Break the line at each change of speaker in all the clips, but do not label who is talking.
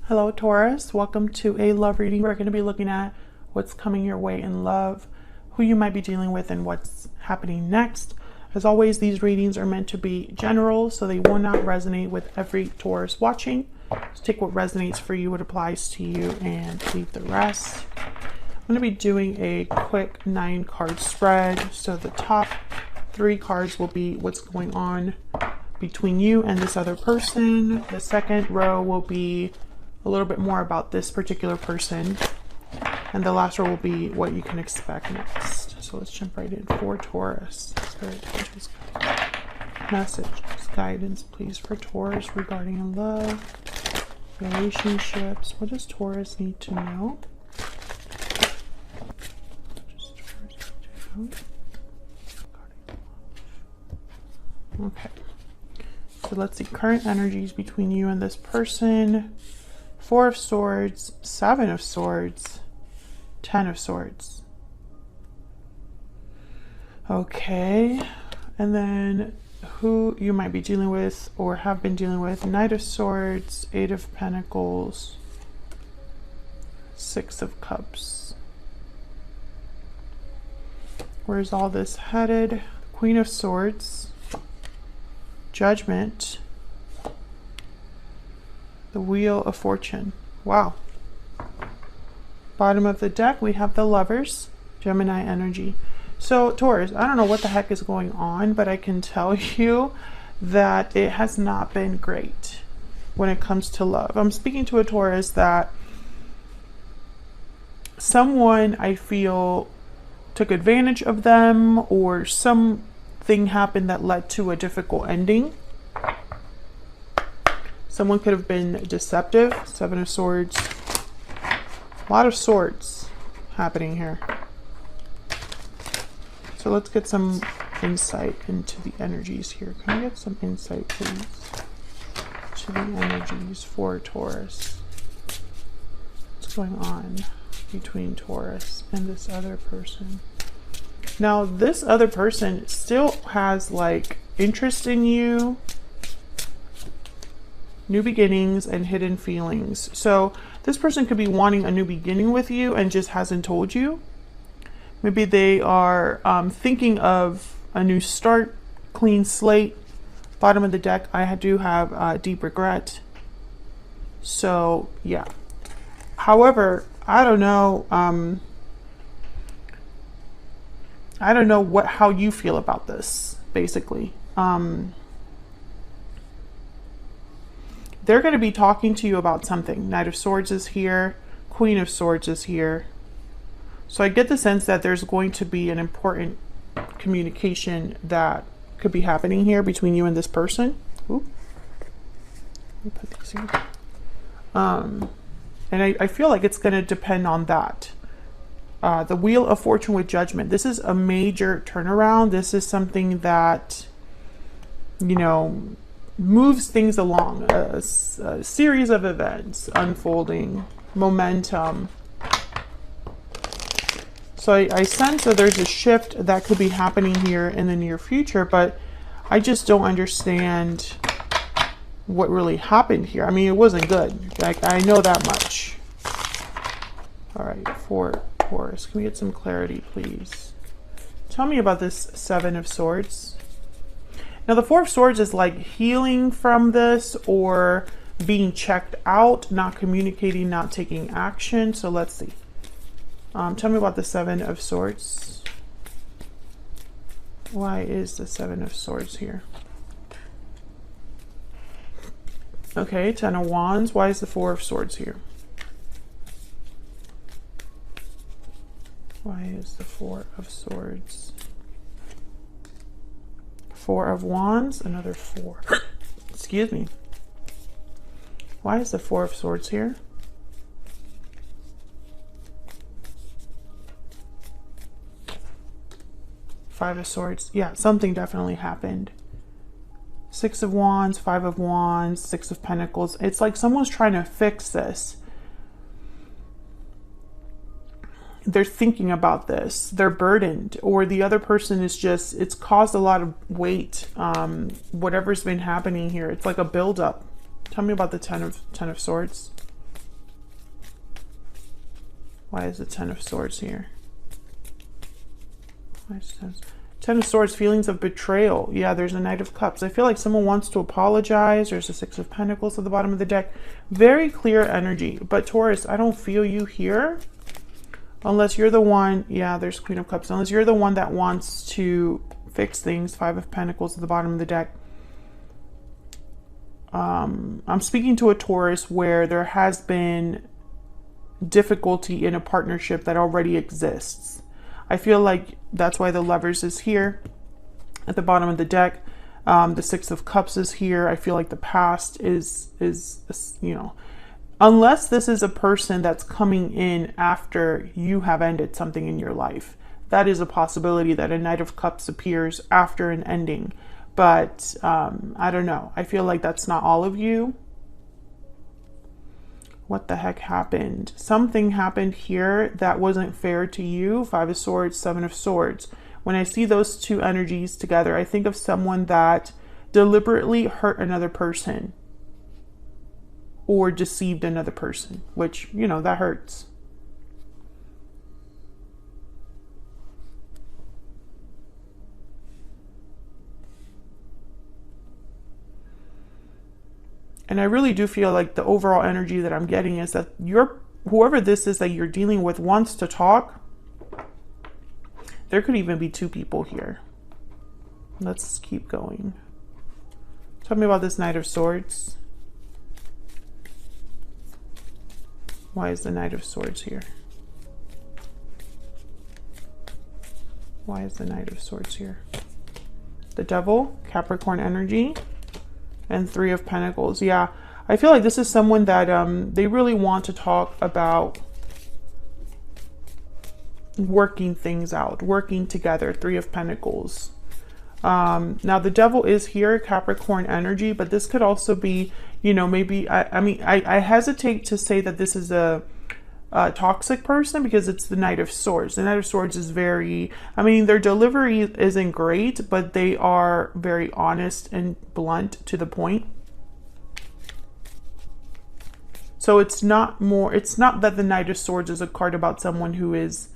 Hello Taurus, welcome to a love reading. We're going to be looking at what's coming your way in love, who you might be dealing with, and what's happening next. As always, these readings are meant to be general, so they will not resonate with every Taurus watching. Just take what resonates for you, what applies to you, and leave the rest. I'm going to be doing a quick 9-card spread. So the top 3 cards will be what's going on between you and this other person. The second row will be a little bit more about this particular person, and the last row will be what you can expect next. So let's jump right in. For Taurus, Spirit, angels, messages, guidance, please, for Taurus regarding love, relationships. What does Taurus need to know? Okay, so let's see current energies between you and this person. 4 of Swords, 7 of Swords, 10 of Swords. Okay, and then who you might be dealing with or have been dealing with. Knight of Swords, 8 of Pentacles, 6 of Cups. Where's all this headed? Queen of Swords, Judgment, the Wheel of Fortune. Wow. Bottom of the deck, we have the Lovers, Gemini energy. So Taurus, I don't know what the heck is going on, but I can tell you that it has not been great when it comes to love. I'm speaking to a Taurus that someone, I feel, took advantage of them, or something happened that led to a difficult ending. Someone could have been deceptive. 7 of Swords. A lot of swords happening here. So let's get some insight into the energies here. Can I get some insight, please, to the energies for Taurus? What's going on between Taurus and this other person? Now, this other person still has like interest in you, new beginnings, and hidden feelings. So this person could be wanting a new beginning with you and just hasn't told you. Maybe they are thinking of a new start, clean slate. Bottom of the deck, I do have deep regret. So yeah. However, I don't know. I don't know how you feel about this, basically. They're going to be talking to you about something. Knight of Swords is here. Queen of Swords is here. So I get the sense that there's going to be an important communication that could be happening here between you and this person. Ooh. Let me put these here. And I feel like it's going to depend on that. The Wheel of Fortune with Judgment. This is a major turnaround. This is something that, you know, moves things along. A series of events unfolding, momentum. So I sense that there's a shift that could be happening here in the near future, but I just don't understand what really happened here. I mean, it wasn't good. Like, I know that much. All right, for Taurus, can we get some clarity, please? Tell me about this 7 of Swords. Now, the 4 of Swords is like healing from this or being checked out, not communicating, not taking action. So let's see. Tell me about the 7 of Swords. Why is the 7 of Swords here? Okay, 10 of Wands. Why is the 4 of Swords here? Why is the 4 of Swords? 4 of Wands, another 4. Excuse me. Why is the 4 of Swords here? Five of Swords. Yeah, something definitely happened. 6 of Wands, 5 of Wands, 6 of Pentacles. It's like someone's trying to fix this. They're thinking about this. They're burdened, or the other person is just, it's caused a lot of weight. Whatever's been happening here, it's like a buildup. Tell me about the 10 of Swords. Why is the Ten of Swords here? Why is Ten of Swords, feelings of betrayal. Yeah, there's a Knight of Cups. I feel like someone wants to apologize. There's a Six of Pentacles at the bottom of the deck. Very clear energy. But Taurus, I don't feel you here. Unless you're the one, yeah, there's Queen of Cups. Unless you're the one that wants to fix things. Five of Pentacles at the bottom of the deck. I'm speaking to a Taurus where there has been difficulty in a partnership that already exists. I feel like that's why the Lovers is here at the bottom of the deck. The Six of Cups is here. I feel like the past is, you know, unless this is a person that's coming in after you have ended something in your life. That is a possibility that a Knight of Cups appears after an ending. But I don't know. I feel like that's not all of you. What the heck happened? Something happened here that wasn't fair to you. Five of Swords, Seven of Swords. When I see those two energies together, I think of someone that deliberately hurt another person or deceived another person, which, you know, that hurts. And I really do feel like the overall energy that I'm getting is that whoever this is that you're dealing with wants to talk. There could even be two people here. Let's keep going. Tell me about this Knight of Swords. Why is the Knight of Swords here? Why is the Knight of Swords here? The Devil, Capricorn energy. And Three of Pentacles. Yeah, I feel like this is someone that they really want to talk about working things out, working together. Three of Pentacles. Now the Devil is here, Capricorn energy, but this could also be, you know, maybe, I hesitate to say that this is a toxic person because it's the Knight of Swords. The Knight of Swords is very, I mean, their delivery isn't great, but they are very honest and blunt to the point. So it's not that the Knight of Swords is a card about someone who is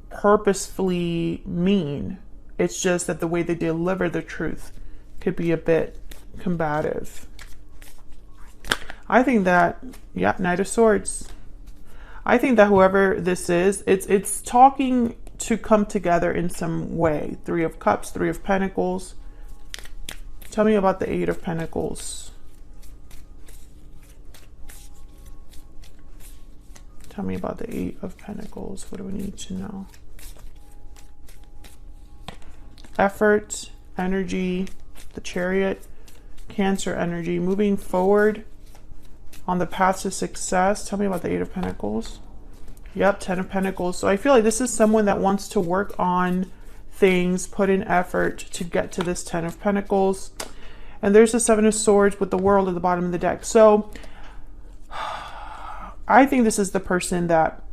purposefully mean. It's just that the way they deliver the truth could be a bit combative. I think that, yeah, Knight of Swords. I think that whoever this is, it's talking to come together in some way. Three of Cups, Three of Pentacles. Tell me about the Eight of Pentacles. Tell me about the Eight of Pentacles. What do we need to know? Effort, energy, the Chariot, Cancer energy, moving forward on the path to success. Tell me about the Eight of Pentacles. Yep, Ten of Pentacles. So I feel like this is someone that wants to work on things, put in effort to get to this Ten of Pentacles. And there's the Seven of Swords with the World at the bottom of the deck. So I think this is the person that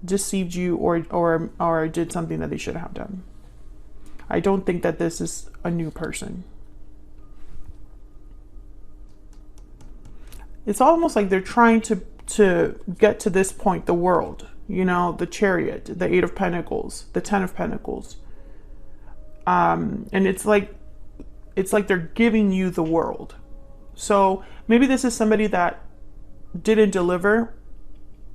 deceived you or did something that they shouldn't have done. I don't think that this is a new person. It's almost like they're trying to get to this point, the World, you know, the Chariot, the Eight of Pentacles, the Ten of Pentacles. And it's like they're giving you the world. So maybe this is somebody that didn't deliver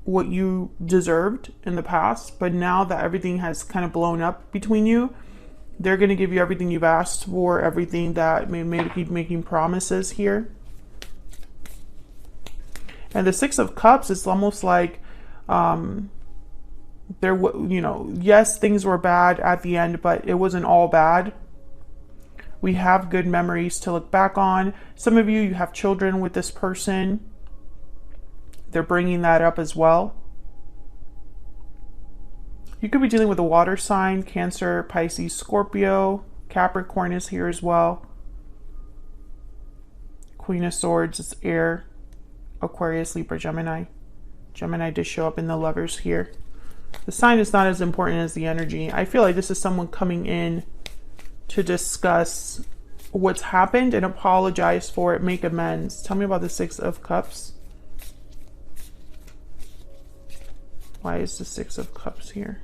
what you deserved in the past, but now that everything has kind of blown up between you, they're going to give you everything you've asked for, everything that maybe keep making promises here. And the Six of Cups is almost like you know, yes, things were bad at the end, but it wasn't all bad. We have good memories to look back on. Some of you have children with this person. They're bringing that up as well. You could be dealing with a water sign, Cancer, Pisces, Scorpio. Capricorn is here as well. Queen of Swords is air. Aquarius, Libra, Gemini. Gemini did show up in the Lovers here. The sign is not as important as the energy. I feel like this is someone coming in to discuss what's happened and apologize for it, make amends. Tell me about the Six of Cups. Why is the Six of Cups here?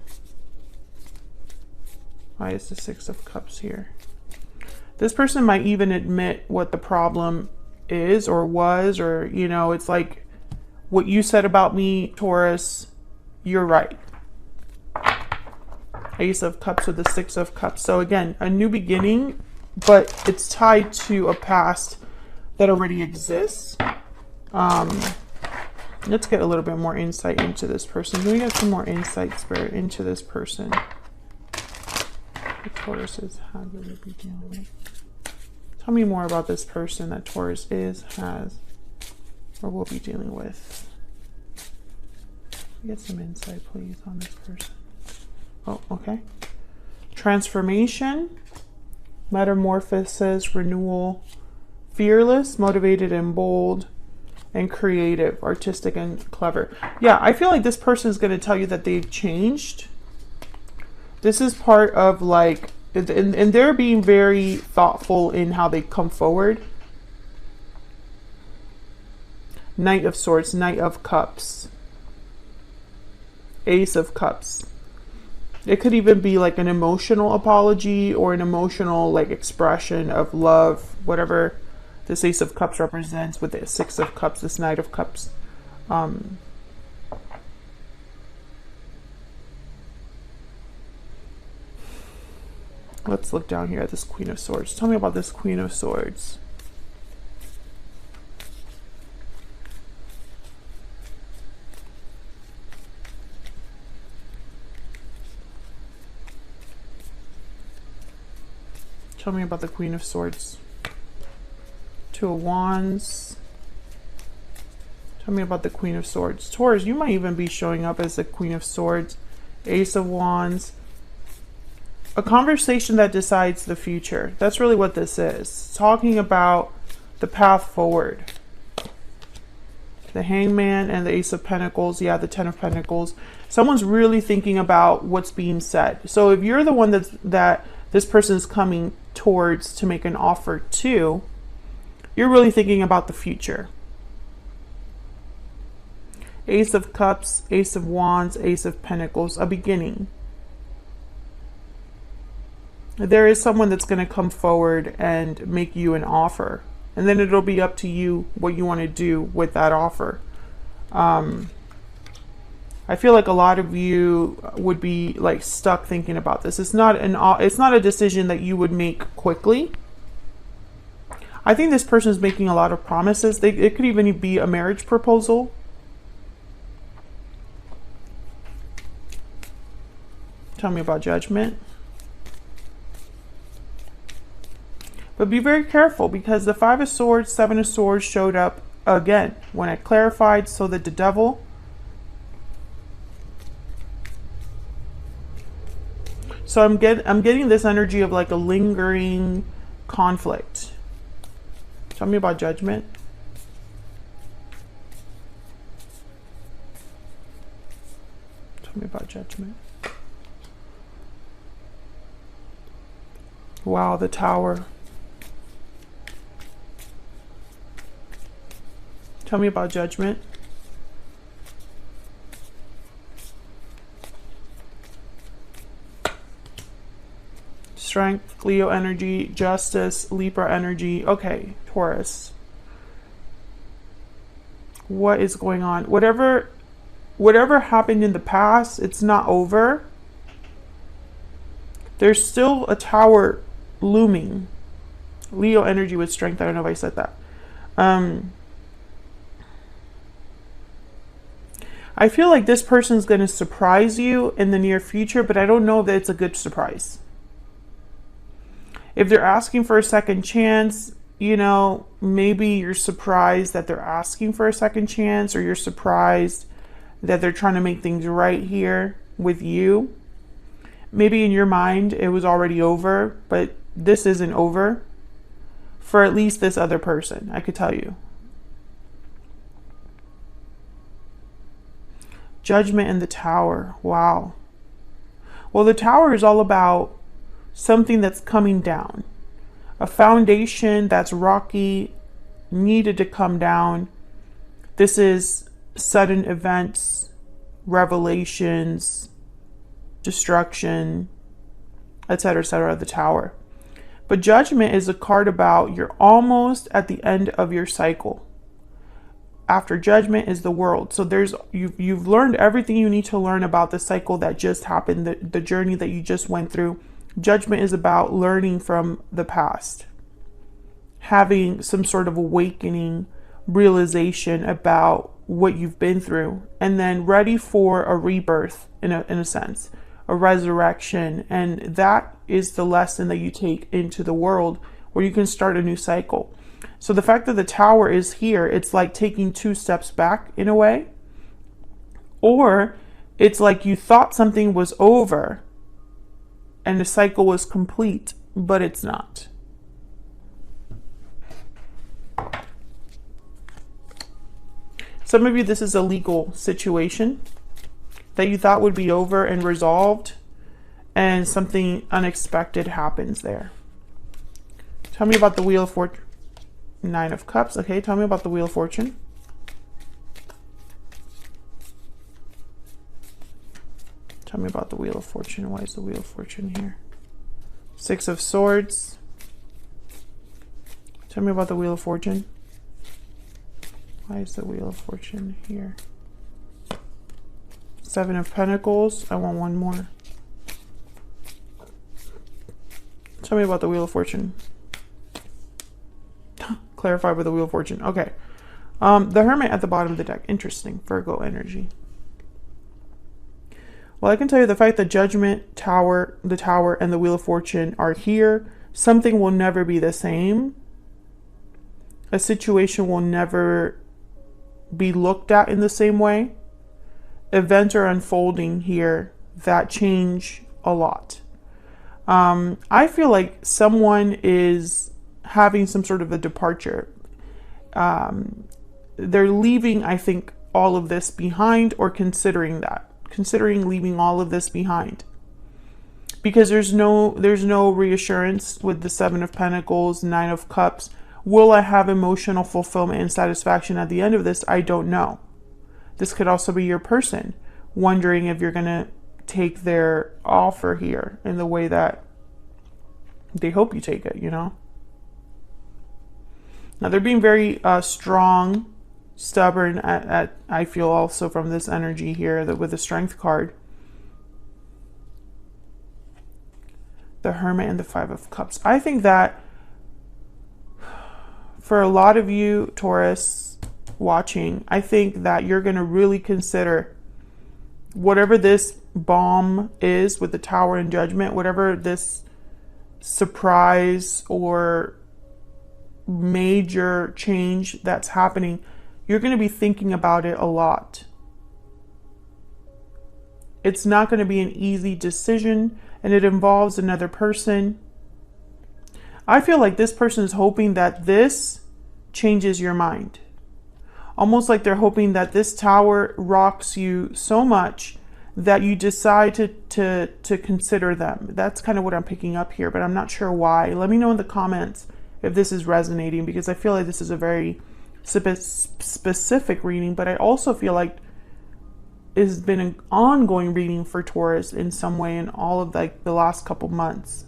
Why is the Six of Cups here? This person might even admit what the problem is or was, or, you know, it's like, what you said about me, Taurus, you're right. Ace of Cups with the Six of Cups. So again, a new beginning, but it's tied to a past that already exists. Let's get a little bit more insight into this person. Can we get some more insight, Spirit, into this person? The Taurus is having a beginning. Tell me more about this person that Taurus is, has, or will be dealing with. Get some insight, please, on this person. Oh, okay. Transformation, metamorphosis, renewal, fearless, motivated and bold, and creative, artistic and clever. Yeah, I feel like this person is going to tell you that they've changed. This is part of like, and they're being very thoughtful in how they come forward. Knight of Swords, Knight of Cups, Ace of Cups. It could even be like an emotional apology or an emotional like expression of love, whatever this Ace of Cups represents with the Six of Cups, this Knight of Cups. Let's look down here at this Queen of Swords. Tell me about this Queen of Swords. Tell me about the Queen of Swords. Two of Wands. Tell me about the Queen of Swords. Taurus, you might even be showing up as the Queen of Swords. Ace of Wands. A conversation that decides the future. That's really what this is. Talking about the path forward. The Hangman and the Ace of Pentacles. Yeah, the Ten of Pentacles. Someone's really thinking about what's being said. So if you're the one that this person is coming towards to make an offer to, you're really thinking about the future. Ace of Cups, Ace of Wands, Ace of Pentacles, a beginning. There is someone that's going to come forward and make you an offer. And then it'll be up to you what you want to do with that offer. I feel like a lot of you would be like stuck thinking about this. It's not a decision that you would make quickly. I think this person is making a lot of promises. It could even be a marriage proposal. Tell me about Judgment. But be very careful, because the Five of Swords, Seven of Swords showed up again when I clarified. So that the Devil. So I'm getting this energy of like a lingering conflict. Tell me about Judgment. Tell me about Judgment. Wow, the Tower. Tell me about Judgment. Strength, Leo energy, Justice, Libra energy. Okay, Taurus. What is going on? Whatever happened in the past, it's not over. There's still a tower looming. Leo energy with strength. I don't know if I said that. I feel like this person's going to surprise you in the near future, but I don't know that it's a good surprise. If they're asking for a second chance, you know, maybe you're surprised that they're asking for a second chance, or you're surprised that they're trying to make things right here with you. Maybe in your mind it was already over, but this isn't over for at least this other person, I could tell you. Judgment and the Tower. Wow. Well, the Tower is all about something that's coming down. A foundation that's rocky, needed to come down. This is sudden events, revelations, destruction, etc., the Tower. But Judgment is a card about you're almost at the end of your cycle. After Judgment is the World. So you've learned everything you need to learn about the cycle that just happened, the journey that you just went through. Judgment is about learning from the past, having some sort of awakening, realization about what you've been through, and then ready for a rebirth in a sense, a resurrection. And that is the lesson that you take into the world, where you can start a new cycle. So the fact that the Tower is here, it's like taking 2 steps back in a way, or it's like you thought something was over and the cycle was complete, but it's not. Some of you, this is a legal situation that you thought would be over and resolved, and something unexpected happens there. Tell me about the Wheel of Fortune. 9 of Cups. Okay, tell me about the Wheel of Fortune. Tell me about the Wheel of Fortune. Why is the Wheel of Fortune here? 6 of Swords. Tell me about the Wheel of Fortune. Why is the Wheel of Fortune here? 7 of Pentacles. I want one more. Tell me about the Wheel of Fortune. Clarify with the Wheel of Fortune. Okay. The Hermit at the bottom of the deck. Interesting. Virgo energy. Well, I can tell you the fact that Judgment, Tower, the Tower, and the Wheel of Fortune are here, something will never be the same. A situation will never be looked at in the same way. Events are unfolding here that change a lot. I feel like someone is having some sort of a departure. They're leaving, I think, all of this behind, or considering leaving all of this behind, because there's no reassurance with the 7 of Pentacles, 9 of Cups. Will I have emotional fulfillment and satisfaction at the end of this? I don't know. This could also be your person wondering if you're gonna take their offer here in the way that they hope you take it, you know? Now they're being very strong, stubborn I feel also from this energy here, that with the Strength card. The Hermit and the 5 of Cups. I think that for a lot of you, Taurus, watching, I think that you're going to really consider whatever this bomb is with the Tower and Judgment, whatever this surprise or major change that's happening, you're going to be thinking about it a lot. It's not going to be an easy decision, and it involves another person. I feel like this person is hoping that this changes your mind. Almost like they're hoping that this Tower rocks you so much that you decide to consider them. That's kind of what I'm picking up here, but I'm not sure why. Let me know in the comments if this is resonating, because I feel like this is a very specific reading, but I also feel like it has been an ongoing reading for Taurus in some way in all of the last couple months.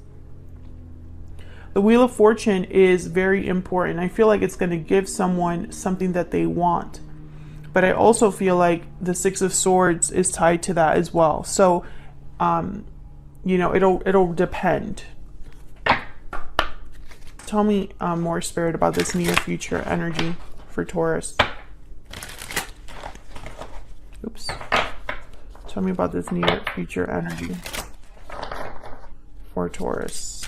The Wheel of Fortune is very important. I feel like it's going to give someone something that they want, but I also feel like the 6 of Swords is tied to that as well. So, you know, it'll depend. Tell me more, Spirit, about this near future energy for Taurus. Oops. Tell me about this near future energy for Taurus.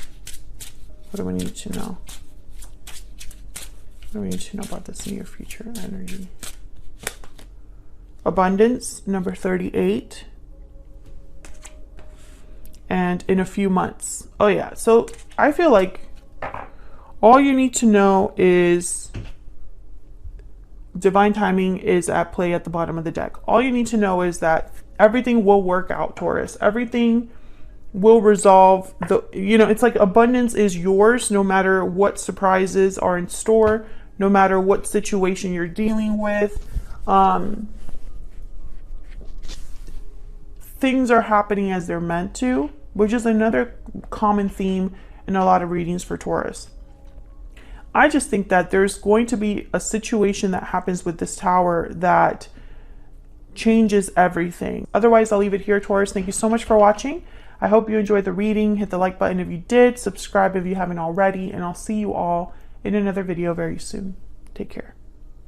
What do we need to know? What do we need to know about this near future energy? Abundance, number 38. And in a few months. Oh yeah, so I feel like all you need to know is divine timing is at play at the bottom of the deck. All you need to know is that everything will work out, Taurus. Everything will resolve. It's like abundance is yours no matter what surprises are in store, no matter what situation you're dealing with. things are happening as they're meant to, which is another common theme in a lot of readings for Taurus. I just think that there's going to be a situation that happens with this Tower that changes everything. Otherwise, I'll leave it here, Taurus. Thank you so much for watching. I hope you enjoyed the reading. Hit the like button if you did. Subscribe if you haven't already. And I'll see you all in another video very soon. Take care.